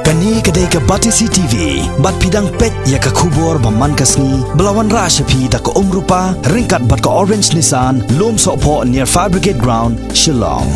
Kani kedai ke Batisi TV, bat pidang pet ya ke kubur baman kasni, belawan rasyapi tak ke rupa, ringkat bat ke Orange Nissan, lom sokpo near Fire Brigade Ground, Shillong.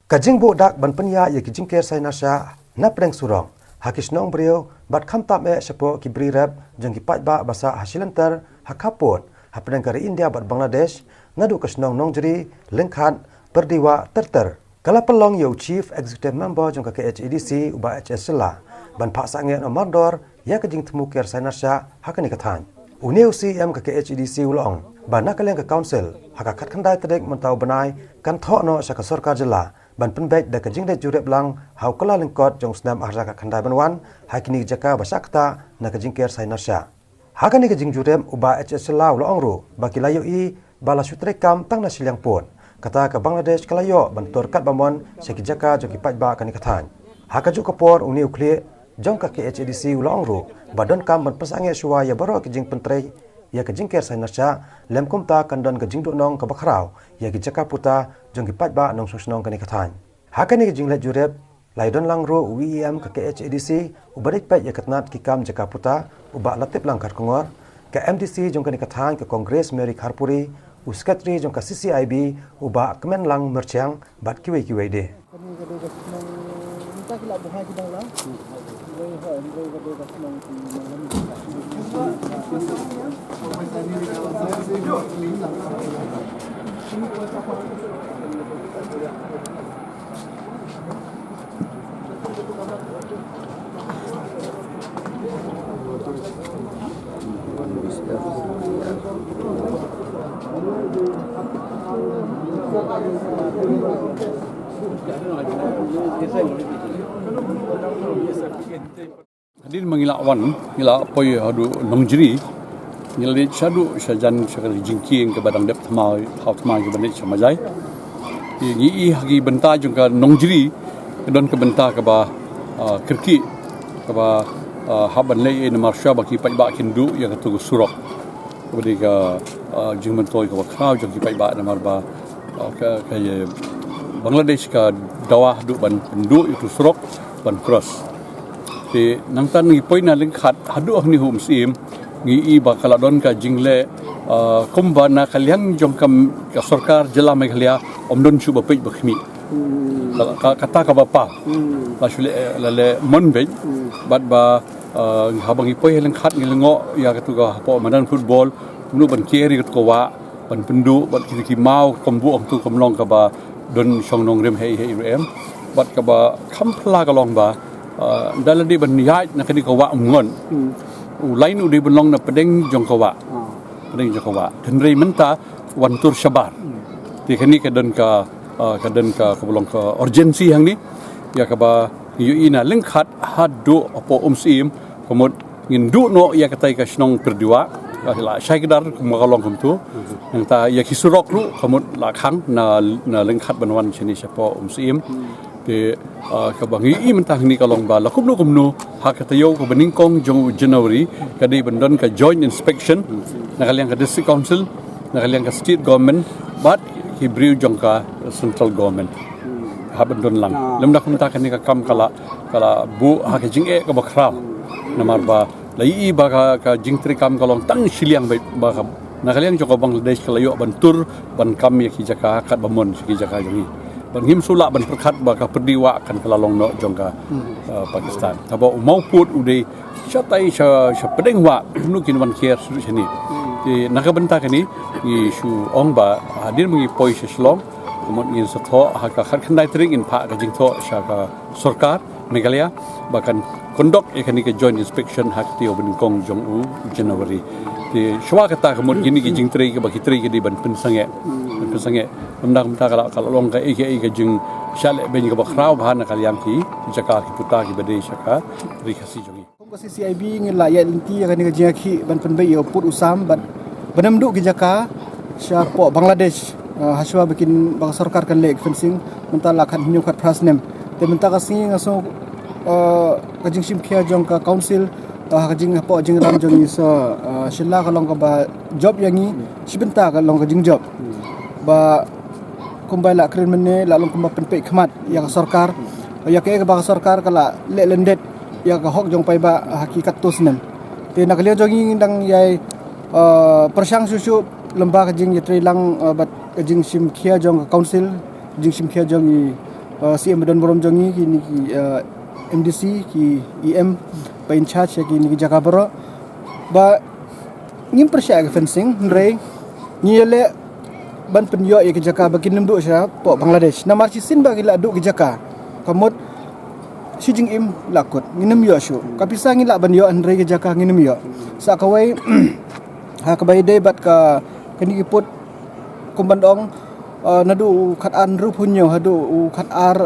Kajing bodak ban penya ya kijing care sai nasya, na preng surong, hakis nong brio, bat kham tap sepo ki bri rap, jeng ki pat ba basa hasilantar, hakapot, hapreng kari India bat Bangladesh, ngadu kas nong jeri, lengkhan, berdiwa terter. Kala pelong yau Chief Executive Member jong ke HEDC uba HSLA ban pak sangen Omardor ya kejing temu ker sainasya hakani kathan. Uneu CM ke HEDC ulong ban nakaleng ke council hakakat khandai tedek mentau benai kan thok no saka sarkar jela ban penbek da kejing de jurep lang hau kala lengkot jong snam ahra ka khandai banwan hakini jaka basakta na kejing ker sainasya. Hakani kejing jurep uba HSLA ulong ru baki layu i bala sutrekam tang na silyang pon. Kata ke Bangladesh kalayo bantur kat bamon sekijaka joki pajba kani kathan. Hakaju kapor uni ukli jong ka HEDC ulong ru badon kam ban pasange suwa ya baro kijing pentrei ya kijing ker sainasya lem kumta kandon kijing dunong ka bakrau ya kijaka puta jong ki pajba nong susnong kani kathan. Hakani kijing let jurep laidon lang ru UEM ka HEDC ubarik paj ya katnat ki kam jaka puta uba latip lang kar kongor ke MDC jong kani kathan ke Kongres Mary Kharpuri Uskatri jong ka CCIB uba kemen lang merciang bat kiwei de. Hadir mengilak wan, ngilak poi hadu nongjeri, ngilak syadu syajan syakal jingking ke badang dep thamau ke bandit samajai. Ngi hagi benta jungka nongjeri don ke benta ke ba kirki ke ba haban lei in marsha baki pajba kindu yang tu surok. Kemudian ke jingmentoi ke bakrau jungki pajba namar ba ke Bangladesh ke dawah du ban penduk itu surok ban cross. Di nangtan ngi poin na lengkhat hadu ni hum sim ngi ba kala don ka jingle kumbana kaliang jongkam ka sarkar jela meghalaya omdon chu bapej bakhmi kata ka bapa la shule le monbe bat ba habang ipoi lengkhat ngi lengo ya katu ka po madan football nu ban keri ko wa ban pendu bat ki mau kombu om tu komlong ka ba don songnong rem hei rem bat ka ba khampla ka long ba dalam di banyai nak di kawa ngon lain udi belong na pedeng jong kawa tenri menta wantur syabar di kini kadon ka belong ka urgency hang ni ya ka ba yuina lengkhat hadu apo sim komod ngindu no ya katai ka snong perdua la syaikdar kumakalong kumtu yang ta ya kisurok lu komod la khang na lengkhat banwan sini siapa sim di kabangi mentah ni kalong ba lakum no hakatayo ko beningkong jong January kadi bendon ka joint inspection nakaliang ka district council nakaliang ka state government but hibriu jong ka central government habendon lang lemda kumta kan ni ka kam kala bu hakajing ka bakrau namar ba lai ba ka jingtri kam kalong tang siliang ba nakaliang jong ka Bangladesh kalayo bantur ban kam ya ki jaka kat bamon ki jaka jongi Bangim sulak ban perkat baka perdiwa kan kelalong no jongka Pakistan. Tabo mau put udah syatai sya pedeng wa nukin wan kier sudut sini. Di nakabenta kini ni shu ong ba hadir mengi poi seslong kemudian setho haka khandai tering in pak ka jingtho syaka sarkar Meghalaya bahkan kondok ikan ke joint inspection hak tio beningkong jong u January. Di shwa kata kemudian gini ke jingtri ke baki tri ke di ban pensange mendang kalau long ka ike jeng syale ben ka bakrau bahan kaliam ki jaka ki puta ki bade syaka rikasi jongi kom ka CCIB ngela ya linti kan ka jaki ban penbe yo put usam ban benamdu ki jaka syapo Bangladesh haswa bikin bang sarkar kan lek fencing mentala kan hinyo kat prasnem te menta ka singi ngaso ka jing sim khia jong ka council ka jing po jing ram jong ni so shilla ka long ka ba job yangi sibenta ka long ka jing job ba kumbai la kren mene la long kumba penpe khmat ya sarkar ya ke ba sarkar kala le lendet ya ka hok jong pai ba hakikat tu senem te nak lian jong dang yai persang susu lemba ka jing yatri lang bat ka jing sim khia jong council jing sim khia jong i CM Don Borom jong ki ni ki MDC ki EM pa in charge ki ni ki jaga bro ba ngim persya ka fencing nrei ni le ban penyo ya ki jaka ba kin ndu sya po Bangladesh na marchi sin ba ki la du ki jaka kamot si jing im lakut nginem yo shu kapisa ngila ban yo nrei ki jaka nginem yo sa kawai ha ka bai dei bat ka kani ki put kumbandong nadu khat an ru punyo hadu khat ar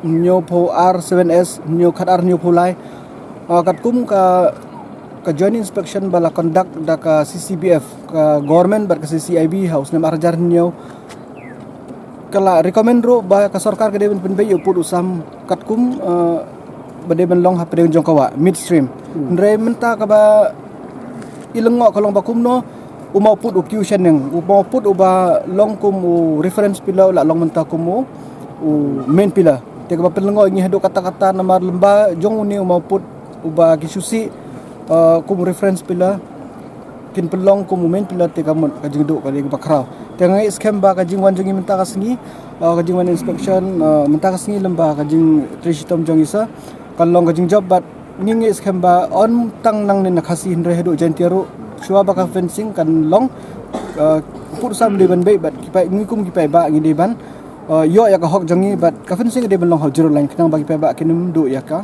nyo po R7S nyo khat ar nyo pulai kat kum ka joint inspection bala conduct da ka CCBF ka government bar ka CCIB house nam arjar nyo kala recommend ro ba ka sarkar ka de ben bay put usam kat kum bade ben long hapre jong kawa midstream ndre menta ka ba ilengo kalong ba kum no umau put ukiushan neng umau put uba long kum reference pila la long menta kum main pila te ka pelengo ngi hado kata-kata nama lemba jong ni umau put uba kisusi kum reference pila kin pelong kum main pila te ka mon ka jing do ka li bakrau te ngai scam ba ka jing wan jong menta ka sngi ka jing wan inspection menta ka sngi lemba ka jing trishitom jong isa kalong ka jing job bat ngi scam ba on tang nang ni nakasi hindre hado jantiaro shua baka fencing kan long put sam de ban bay bat kipai ngikum kipai ba ngi de ban yo ya ka hok jangi bat ka fencing de ban long hau jero line kenang bagi pai ba kinum do ya ka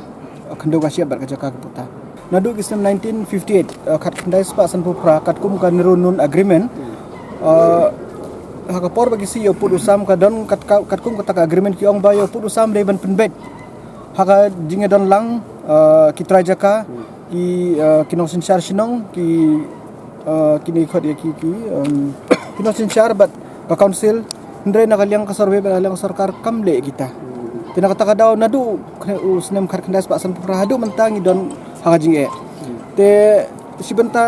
khando ka siap bat ka jaka ka puta nadu kisam 1958 khat khandai spa san pupra kat kum kan runun agreement ha ka por bagi si yo put usam ka don kat kum ka agreement ki ong ba yo put usam de ban penbet ha ka jinge don lang ki trajaka ki kinosin shar sinong ki kini khod ya ki kinosin shar bat ka council ndre nakaliang ka survey balalang sarkar kamle kita tina kata daw nadu usnem khat khandas pa san pura hadu mentangi don hagajing te sibenta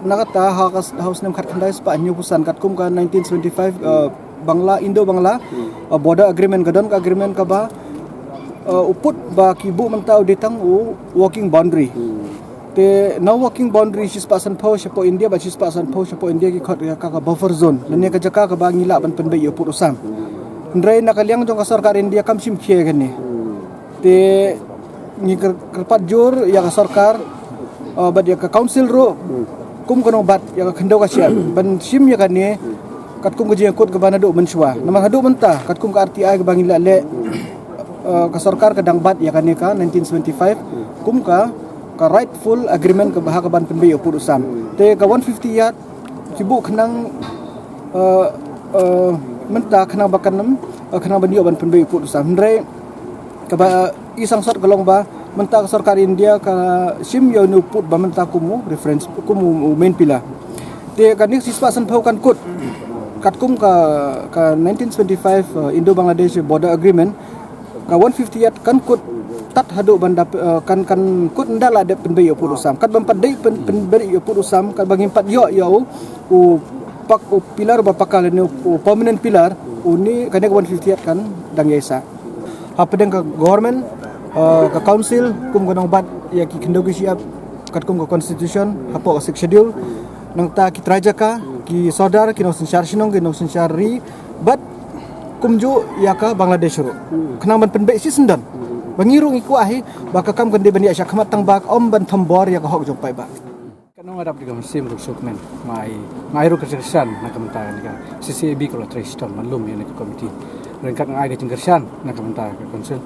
nakata house nem khat khandai pa new pusan kat kum ka 1975 Bangla Indo Bangla border agreement gadon ka agreement ka ba uput ba kibu mentau ditang walking boundary te no walking boundary sis pasan po sipo India ba sis pasan po sipo India ki khot ka buffer zone lani ka jaka ka ba ngila ban pen be yo put usam ndrai nakaliang jong ka sarkar India kam sim khie gani te ni kerpat jur ya ka sarkar ba dia ka council ro kum kono bat ya ka khando ka siap ban sim ya kan ni kat kum ka jeng kot ka banado mensua nama hadu mentah kat kum ka RTI ka bangila le ka sarkar ka dangbat ya kan ni ka 1975 kum ka rightful agreement ka bahag ban penbe yo put usam te ka 150 yard sibu khnang menta khnang bakanam khnang ban yo ban penbe yo put usam ndre ka ba isang sot kalong ba menta ka sarkar India ka sim yo nu put ba menta kumu reference kumu main pila te kanik sispa san phau kan kut kat kum ka 1925 Indo Bangladesh border agreement ka 150 yard kan kut tat hadu banda kan kut ndala de penbe yo put usam kat bampat dei penbe yo put usam kat bagi 4 yo pak pilar ba pakal ni permanent pilar uni kanek 150 yard kan dang yaisa apa deng ka government ka council kum gonong bat ya ki kendogi siap kat kum ka constitution hapo ka schedule nang ta ki trajaka ki sodar ki nosin syar sinong ki nosin syari bat kumju ya ka Bangladesh ro kenang ban penbe si sendan bangiru ngiku ahi baka kam kan de bani asya khamat tang bak om ban thambor ya ka hok jong pai ba kanong arab digam sim ru sukmen mai ru kersan na kamta ni ka CCB ko triston malum ya ni komiti rengkat ngai ke jengkersan na kamta ka konsul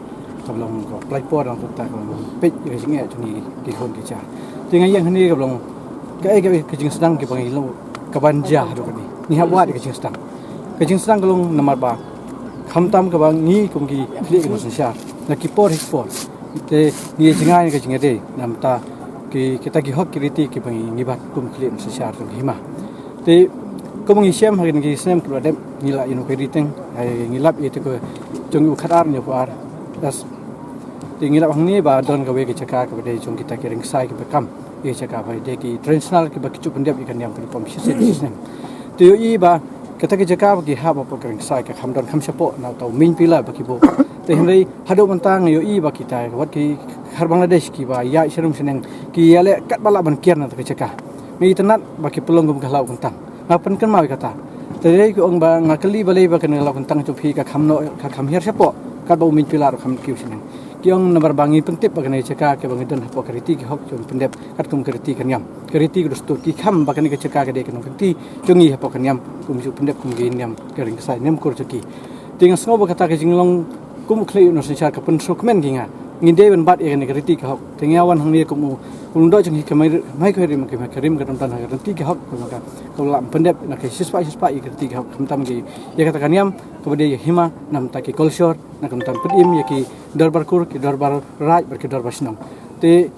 kablong ko plai por ang ta ko pej ke singe chuni ki khon ki cha tinga yang ni kablong ka ke jeng sedang ki pangilo ka banja ru ni hawat ke jeng sedang kalong namar ba khamtam ka bang ni kum ki kli ko sya na ki por hipor te ni jingai ka jingade namta ki kita ki hok kiriti ki bangi ngibat kum kli sya ru hima te kum ngi syam harin ki sem ko dem ngila inu kiriteng ai ngilap itu ko jong khatar ni par das te ngilap hang ni ba don ka we ki chaka ka de jong kita kiring sai ki bekam e chaka ba de ki traditional ki ba ki chup ndep ikan yam ki pom system te yo i ba kita ki jaka ki ha ba kiring sai ka kham don kham sapo na to min pila ba ki bo te hindai hado mentang yo i ba kita wat ki har Bangladesh ki ba ya serum seneng ki yale kat balak ban kier na ta keceka mi tenat baki pelonggum galau kentang ngapan kan mau kata tadi ko ong ba ngakali balai ba kan galau kentang tu phi ka kham her sepo kat ba umin pilar kham kiu seneng ki ong nabar bangi pentip ba kan ceka ke bangi den hapo kriti ki hok jom pendep kat kum kriti kan yam kriti ko stu ki kham ba kan ceka ke de kan kriti jongi hapo kan yam kum ju pendep kum ge yam kering sai nem kur ceki ting so ba kata ke jinglong kum klei no sensar ka pen sokmen ginga nginde ben bat ye ne kriti ka hok tengawan hang ni kum do jeng hi mai ko rim ke karim ka tan ha kriti ka hok ka ko lam pendep na ke sispa i kriti ka hok tam gi ye kata kan yam kemudian ye hima nam ta ki kolshor na kam tam pedim ye ki darbar kur ki darbar raj ber ki darbar snong te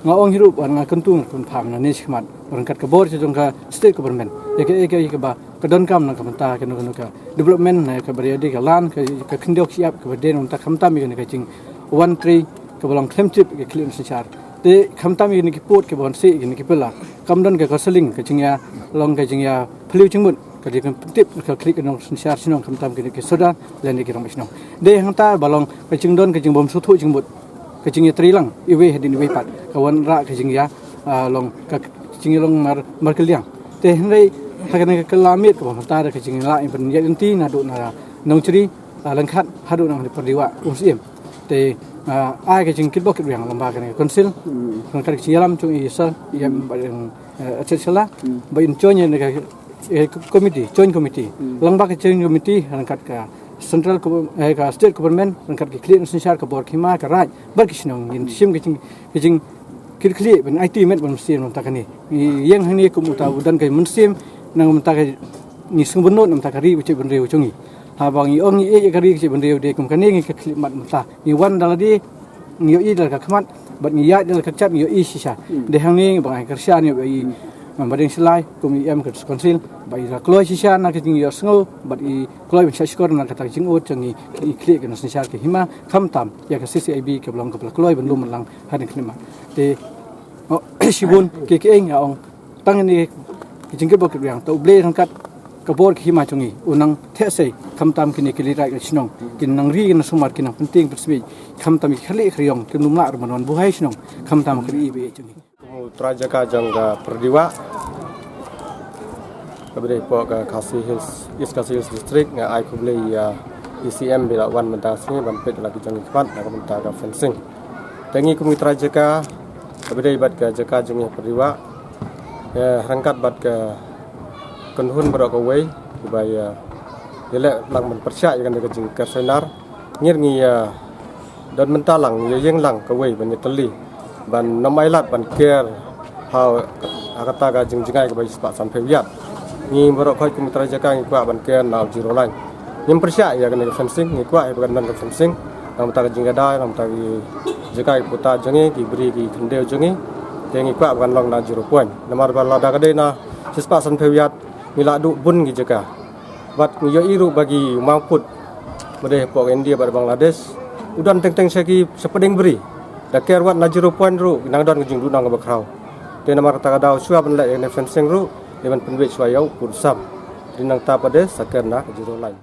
ngaong hirup an nga kentung kun pham na ne khmat rangkat ka bor jong ka state government ye ke ba ka don kam na kam ta ke no ka development na ka bari de ka lan ka khindok siap ka de non ta kham ta mi ne ka jing 13 ka bolong claim chip ke clean sechar te kham ta mi ne ki pot ke bon se ke ne ki pela kam don ka counseling ka jing ya long ka jing ya phliu chingmut ka de tip ka klik no sechar sinong kham tam ke soda len ke rong sinong de hang ta balong ka jing don ka jing bom su thu chingmut ka jing ya trilang iwe hadin iwe pat ka wan ra ka jing ya long ka jing long mar keliang te hendai hakane ka lamit ko ta ka jing la in pen ya inti na do na nong chri langkhat hadu nang perdiwa usim te ai ka jing kitbok yang lomba ka konsil kan ka sialam chung isa yam achela ba in chonya ne ka committee joint committee lomba ka joint committee langkhat ka central ka state government langkhat ki clean sensar ka bor khima ka raj bar kisnong in sim ka jing kli ben IT met ben sim ta kani yang hani ku muta udan kai munsim nang muta ka ni sung benot nam ta kari uci ben reu chungi ha bang i ong e kari uci ben reu de kum kani ngi ka kli mat muta ni wan dal di ni i dal ka khmat bat ni ya dal ka chat ni i sisa de hang ni bang ai kersia ni i membading selai kum i em ka konsil ba i la kloi sisa na ka jing yo sngo bat i kloi sa skor na ka ta jing o changi i kli ka na sensar ke hima kham tam ya ka CCIB ke blong ka kloi ben lum lang hadin klima te sibun ke eng ya ong tang ni jingke bok yang to ble rangkat kabor ki hima chungi unang these khamtam kini kili rai chinong kin nang ri na sumar kin penting persbi khamtam khali khriong kin numla manon buhai chinong khamtam kri be chungi trajaka jangga perdiwa kabre po ka Khasi Hills East Khasi Hills district nga ai kuble ya ECM bila wan mentasni bampet lagi jangi khat na kamta ka fencing tengi kumi trajaka kabre bat ka jaka jangi perdiwa rangkat bat ke kenhun berok away supaya ele lang men persya kan ke jing senar ngir ngi dan mentalang ye yeng lang ke way ban teli ban namailat ban ker how akata ga jing jingai ke bai spa sampai wiat ngi berok khoi kum trajaka ngi kwa ban ker na jiro lain nyem persya ya kan ke fencing ngi kwa ban nan ke fencing nam ta jing ada nam ta jika puta jangi ki beri ki kendeu jangi tengi kwa ban long na 0 point namar ban la da ka de na sispa san phewat mila du bun gi jaka bat yo iru bagi mauput mede pok India bar Bangladesh udan teng segi sepeding beri da ker wat na 0 point ru nang don jing du nang ba krau te namar ta da sua ban la ne fencing ru deban penwet suayau pur sam dinang ta pade saker na 0 line